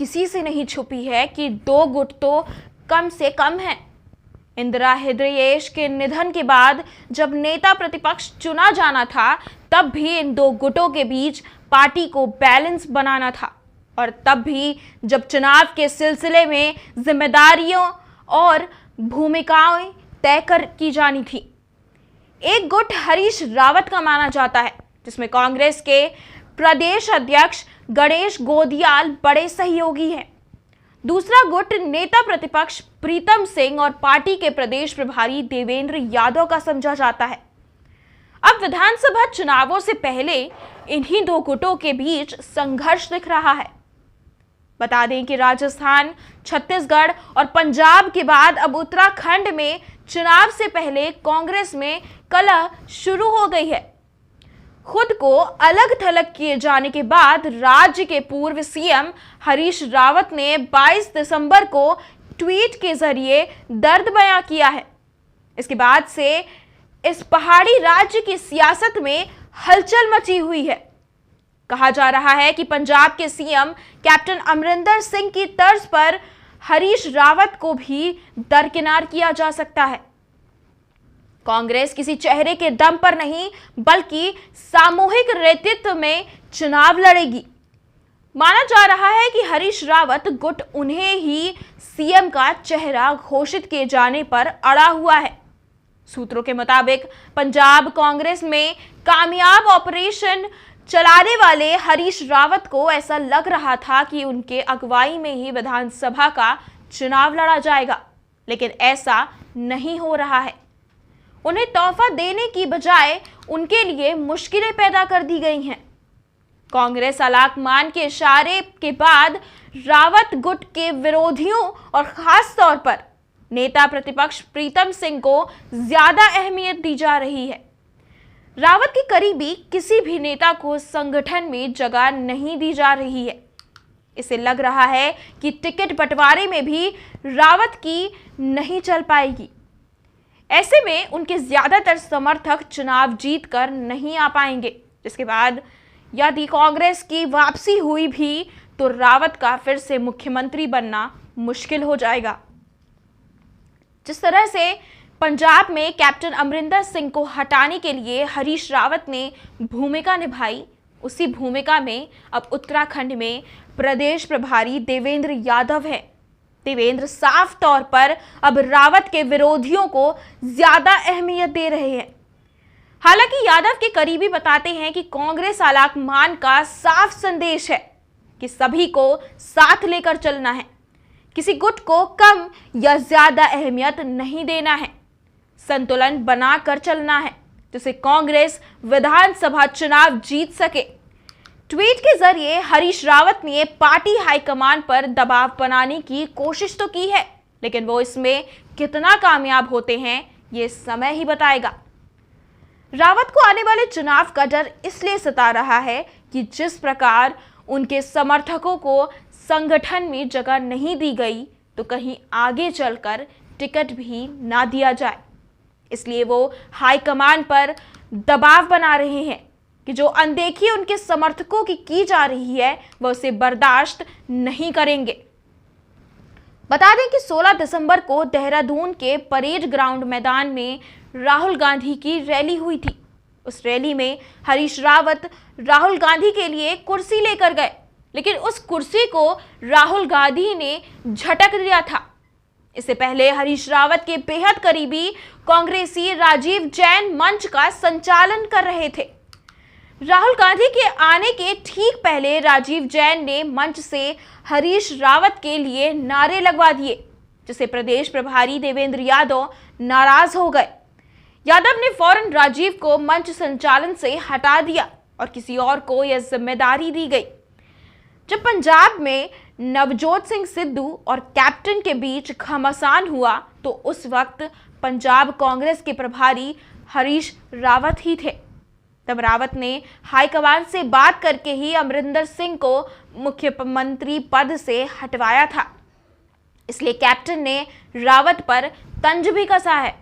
किसी से नहीं छुपी है कि दो गुट तो कम से कम हैं। इंदिरा हृदयेश के निधन के बाद जब नेता प्रतिपक्ष चुना जाना था, तब भी इन दो गुटों के बीच पार्टी को बैलेंस बनाना था, और तब भी जब चुनाव के सिलसिले में जिम्मेदारियों और भूमिकाएं तय की जानी थी। एक गुट हरीश रावत का माना जाता है, जिसमें कांग्रेस के प्रदेश अध्यक्ष गणेश गोदियाल बड़े सहयोगी हैं। दूसरा गुट नेता प्रतिपक्ष प्रीतम सिंह और पार्टी के प्रदेश प्रभारी देवेंद्र यादव का समझा जाता है। अब विधानसभा चुनावों से पहले इन्हीं दो गुटों के बीच संघर्ष दिख रहा है। बता दें कि राजस्थान, छत्तीसगढ़ और पंजाब के बाद अब उत्तराखंड में चुनाव से पहले कांग्रेस में कलह शुरू हो गई है। खुद को अलग थलग किए जाने के बाद राज्य के पूर्व सीएम हरीश रावत ने 22 दिसंबर को ट्वीट के जरिए दर्द बयां किया है। इसके बाद से इस पहाड़ी राज्य की सियासत में हलचल मची हुई है। कहा जा रहा है कि पंजाब के सीएम कैप्टन अमरिंदर सिंह की तर्ज पर हरीश रावत को भी दरकिनार किया जा सकता है। कांग्रेस किसी चेहरे के दम पर नहीं, बल्कि सामूहिक नेतृत्व में चुनाव लड़ेगी। माना जा रहा है कि हरीश रावत गुट उन्हें ही सीएम का चेहरा घोषित किए जाने पर अड़ा हुआ है। सूत्रों के मुताबिक पंजाब कांग्रेस में कामयाब ऑपरेशन चलाने वाले हरीश रावत को ऐसा लग रहा था कि उनके अगुवाई में ही विधानसभा का चुनाव लड़ा जाएगा, लेकिन ऐसा नहीं हो रहा है। उन्हें तोहफा देने की बजाय उनके लिए मुश्किलें पैदा कर दी गई हैं। कांग्रेस आलाकमान के इशारे के बाद रावत गुट के विरोधियों और खास तौर पर नेता प्रतिपक्ष प्रीतम सिंह को ज्यादा अहमियत दी जा रही है। रावत के करीबी किसी भी नेता को संगठन में जगह नहीं दी जा रही है। इसे लग रहा है कि टिकट बंटवारे में भी रावत की नहीं चल पाएगी। ऐसे में उनके ज्यादातर समर्थक चुनाव जीतकर नहीं आ पाएंगे, जिसके बाद यदि कांग्रेस की वापसी हुई भी तो रावत का फिर से मुख्यमंत्री बनना मुश्किल हो जाएगा। जिस तरह से पंजाब में कैप्टन अमरिंदर सिंह को हटाने के लिए हरीश रावत ने भूमिका निभाई, उसी भूमिका में अब उत्तराखंड में प्रदेश प्रभारी देवेंद्र यादव है। देवेंद्र साफ तौर पर अब रावत के विरोधियों को ज्यादा अहमियत दे रहे हैं। हालांकि यादव के करीबी बताते हैं कि कांग्रेस आलाकमान का साफ संदेश है कि सभी को साथ लेकर चलना है, किसी गुट को कम या ज्यादा अहमियत नहीं देना है, संतुलन बनाकर चलना है, जिससे कांग्रेस विधानसभा चुनाव जीत सके। ट्वीट के जरिए हरीश रावत ने पार्टी हाईकमान पर दबाव बनाने की कोशिश तो की है, लेकिन वो इसमें कितना कामयाब होते हैं ये समय ही बताएगा। रावत को आने वाले चुनाव का डर इसलिए सता रहा है कि जिस प्रकार उनके समर्थकों को संगठन में जगह नहीं दी गई, तो कहीं आगे चलकर टिकट भी ना दिया जाए। इसलिए वो हाईकमान पर दबाव बना रहे हैं कि जो अनदेखी उनके समर्थकों की जा रही है, वह उसे बर्दाश्त नहीं करेंगे। बता दें कि 16 दिसंबर को देहरादून के परेड ग्राउंड मैदान में राहुल गांधी की रैली हुई थी। उस रैली में हरीश रावत राहुल गांधी के लिए कुर्सी लेकर गए, लेकिन उस कुर्सी को राहुल गांधी ने झटक दिया था। इससे पहले हरीश रावत के बेहद करीबी कांग्रेसी राजीव जैन मंच का संचालन कर रहे थे। राहुल गांधी के आने के ठीक पहले राजीव जैन ने मंच से हरीश रावत के लिए नारे लगवा दिए, जिससे प्रदेश प्रभारी देवेंद्र यादव नाराज हो गए। यादव ने फौरन राजीव को मंच संचालन से हटा दिया और किसी और को यह जिम्मेदारी दी गई। जब पंजाब में नवजोत सिंह सिद्धू और कैप्टन के बीच घमासान हुआ, तो उस वक्त पंजाब कांग्रेस के प्रभारी हरीश रावत ही थे। तब रावत ने हाईकमान से बात करके ही अमरिंदर सिंह को मुख्यमंत्री पद से हटवाया था। इसलिए कैप्टन ने रावत पर तंज भी कसा है।